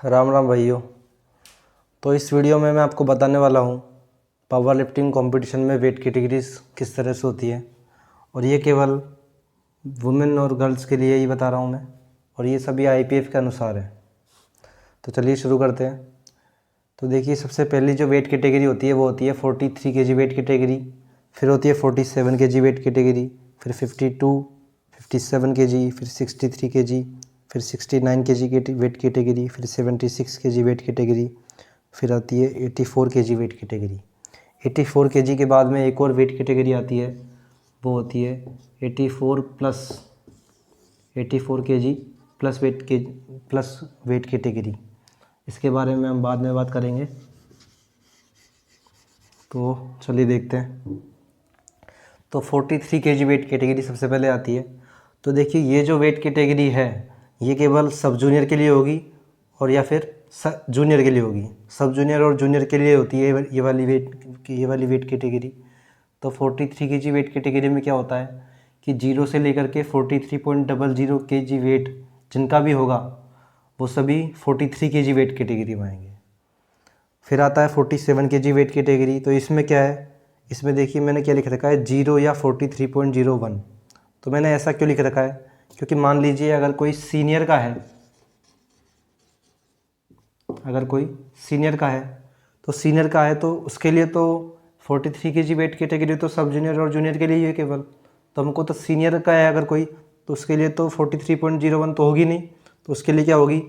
राम राम भाइयों। तो इस वीडियो में मैं आपको बताने वाला हूँ पावर लिफ्टिंग कंपटीशन में वेट कैटेगरीज किस तरह से होती है, और ये केवल वुमेन और गर्ल्स के लिए ही बता रहा हूँ मैं, और ये सभी आईपीएफ के अनुसार है। तो चलिए शुरू करते हैं। तो देखिए, सबसे पहली जो वेट कैटेगरी होती है वो होती है 43 केजी वेट कैटेगरी, फिर होती है 47 केजी वेट कैटेगरी, फिर 52, 57 केजी, फिर 63 केजी, फिर 69 केजी की वेट कैटेगरी, फिर 76 केजी वेट कैटेगरी, फिर आती है 84 केजी वेट कैटेगरी। 84 केजी के बाद में एक और वेट कैटेगरी आती है, वो होती है 84 केजी प्लस वेट कैटेगरी। इसके बारे में हम बाद में बात करेंगे। तो चलिए देखते हैं। तो 43 केजी वेट कैटेगरी सबसे पहले आती है। तो देखिए, ये जो वेट कैटेगरी है ये केवल सब जूनियर के लिए होगी और या फिर जूनियर के लिए होगी। सब जूनियर और जूनियर के लिए होती है ये वाली वेट कैटेगरी। तो 43 केजी वेट कैटेगरी में क्या होता है कि 0 से लेकर के 43.00 केजी वेट जिनका भी होगा वो सभी 43 केजी वेट कैटेगरी में आएंगे। फिर आता है 47 केजी वेट कैटेगरी। तो इसमें क्या है, इसमें देखिए मैंने क्या लिख रखा है, 0 या 43.01। तो मैंने ऐसा क्यों लिख रखा है, क्योंकि मान लीजिए अगर कोई सीनियर का है, तो सीनियर का है तो उसके लिए तो 43 केजी वेट कैटेगरी तो सब जूनियर और जूनियर के लिए ही है केवल। तो हमको तो सीनियर का है अगर कोई, तो उसके लिए तो 43.01 तो होगी नहीं, तो उसके लिए क्या होगी,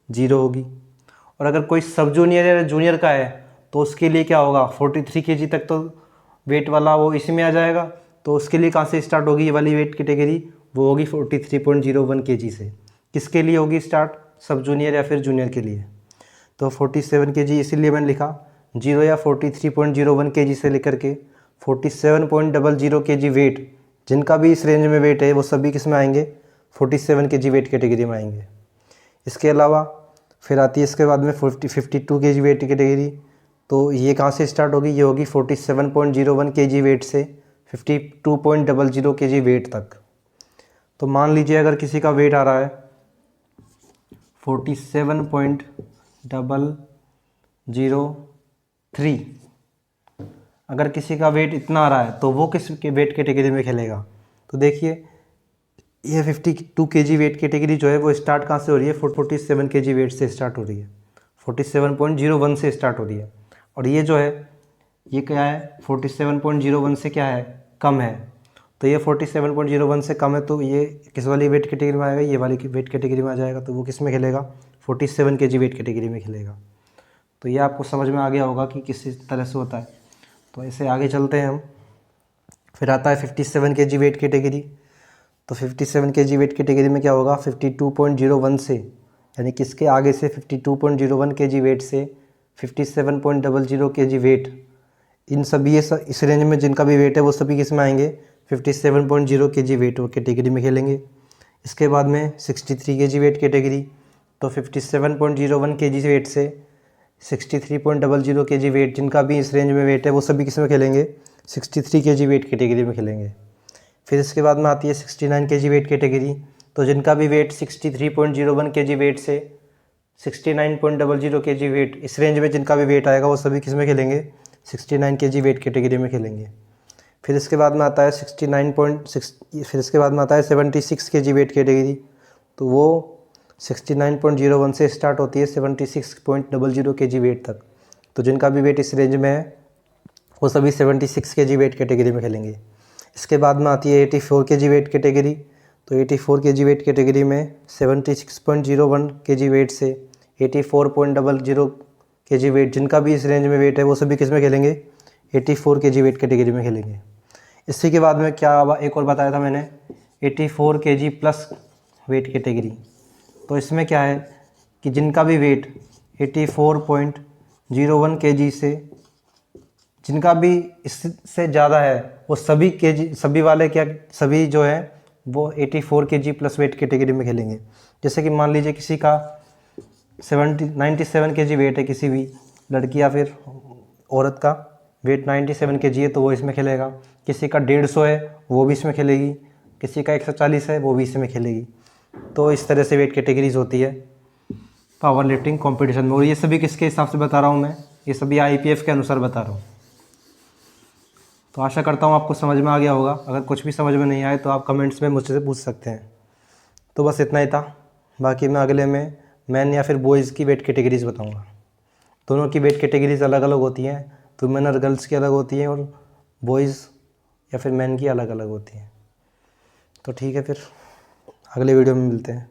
0 होगी। और अगर कोई सब जूनियर या जूनियर का है तो उसके लिए क्या होगा, 43 केजी तक तो वेट वाला वो इसी में आ जाएगा। तो उसके लिए कहाँ से स्टार्ट होगी ये वाली वेट कैटेगरी, वो होगी 43.01 केजी से। किसके लिए होगी स्टार्ट, सब जूनियर या फिर जूनियर के लिए। तो 47 केजी इसीलिए मैंने लिखा 0 या 43.01 केजी से लेकर के 47.00 केजी वेट जिनका भी इस रेंज में वेट है वो सभी किस में आएंगे, 47 केजी वेट कैटेगरी में आएंगे। इसके अलावा फिर आती है इसके बाद में 52 केजी वेट कैटेगरी। तो ये कहाँ से स्टार्ट होगी, ये होगी 47.01 केजी वेट से 52.00 केजी वेट तक। तो मान लीजिए अगर किसी का वेट आ रहा है 47.003, अगर किसी का वेट इतना आ रहा है तो वो किस के वेट कैटेगरी में खेलेगा। तो देखिए, ये 52 केजी वेट कैटेगरी जो है वो स्टार्ट कहाँ से हो रही है, 47 केजी वेट से स्टार्ट हो रही है, 47.01 से स्टार्ट हो रही है। और ये जो है ये क्या है, 47.01 से क्या है, कम है। तो ये 47.01 से कम है, तो ये किस वाली वेट कैटेगरी में आएगा, ये वाली वेट कैटेगरी में आ जाएगा। तो वो किस में खेलेगा, 47 केजी वेट कैटेगरी में खेलेगा। तो ये आपको समझ में आ गया होगा कि किस तरह से होता है। तो ऐसे आगे चलते हैं हम। फिर आता है 57 केजी वेट कैटेगरी। तो 57 केजी वेट कैटेगरी में क्या होगा, 52.01 से, यानी किसके आगे से, 52.01 केजी वेट से 57.00 केजी वेट, इन सभी इस रेंज में जिनका भी वेट है वो सभी किस में आएंगे, 57.0 केजी वेट वो कैटेगरी में खेलेंगे। इसके बाद में 63 केजी वेट कैटेगरी। तो 57.01 केजी वेट से 63.00 केजी वेट जिनका भी इस रेंज में वेट है वो सभी किस में खेलेंगे, 63 केजी वेट कैटेगरी में खेलेंगे। फिर इसके बाद में आती है 69 केजी वेट कैटेगरी। तो जिनका भी वेट 63.01 केजी वेट से 69.00 केजी वेट, इस रेंज में जिनका भी वेट आएगा वो सभी किस में खेलेंगे, 69 केजी वेट कैटेगरी में खेलेंगे। फिर इसके बाद में आता है 76 केजी वेट कैटेगरी। तो वो 69.01 से स्टार्ट होती है 76.00 केजी वेट तक। तो जिनका भी वेट इस रेंज में है वो सभी 76 केजी वेट कैटेगरी में खेलेंगे। इसके बाद में आती है 84 केजी वेट कैटेगरी। तो 84 केजी वेट कैटेगरी में 76.01 केजी वेट से 84.00 केजी वेट जिनका भी इस रेंज में वेट है वो सभी किस में खेलेंगे, 84 केजी वेट कैटेगरी में खेलेंगे। इसी के बाद में क्या एक और बताया था मैंने, 84 केजी प्लस वेट कैटेगरी। तो इसमें क्या है कि जिनका भी वेट 84.01 केजी से, जिनका भी इससे ज़्यादा है वो सभी सभी जो है वो 84 केजी प्लस वेट कैटेगरी में खेलेंगे। जैसे कि मान लीजिए किसी का 97 केजी वेट है, किसी भी लड़की या फिर औरत का वेट 97 केजी है तो वो इसमें खेलेगा। किसी का 150 है वो भी इसमें खेलेगी, किसी का 140 है वो भी इसमें खेलेगी। तो इस तरह से वेट कैटेगरीज होती है। पावर लिफ्टिंग कॉम्पिटिशन में। और ये सभी किसके हिसाब से बता रहा हूँ मैं, ये सभी IPF के अनुसार बता रहा हूँ। तो आशा करता हूँ आपको समझ में आ गया होगा। अगर कुछ भी समझ में नहीं आए तो आप कमेंट्स में मुझसे पूछ सकते हैं। तो बस इतना ही था। बाकी मैं अगले में मैन या फिर बॉयज़ की वेट कैटेगरीज बताऊँगा। दोनों की वेट कैटेगरीज अलग अलग होती हैं। तो मैन और गर्ल्स की अलग होती हैं और बॉयज़ या फिर मैन की अलग अलग होती हैं। तो ठीक है, फिर अगले वीडियो में मिलते हैं।